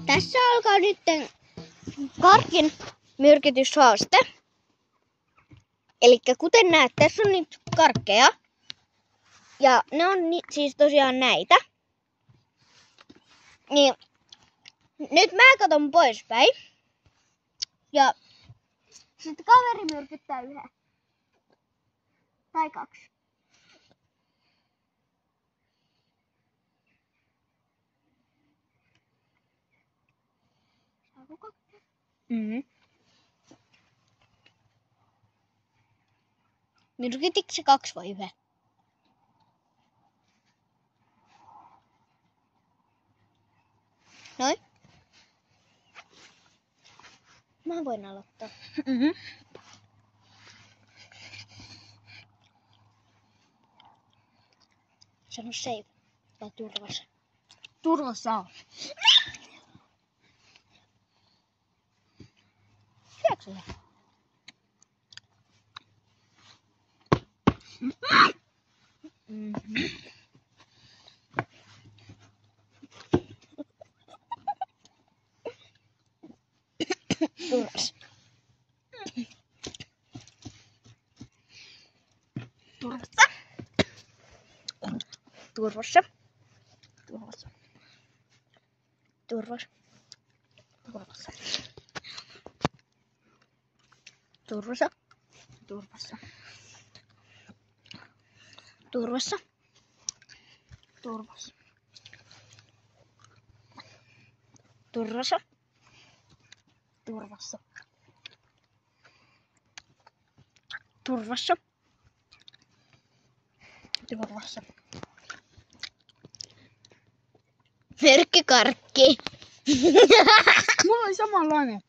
Tässä alkaa nyt karkin myrkytyshaaste. Eli kuten näet, tässä on nyt karkkeja. Ja ne on siis tosiaan näitä. Niin nyt mä katon poispäin. Ja sitten kaveri myrkyttää yhden. Tai kaksi. Saako kaksi? Myrkytikö se kaksi vai yhden? Noin. Mä voin aloittaa. Sano save. Tai turvassa. Turvassa on. Syöksä se? Turvassa. Turvassa. Turvassa. Turvassa. Turvassa. Turvassa. Turvassa. Turvassa. Turvassa. Turvassa. Turvassa. Turvassa. Turvassa. Turvassa. Myrkkykarkki. Mulla oli samanlainen.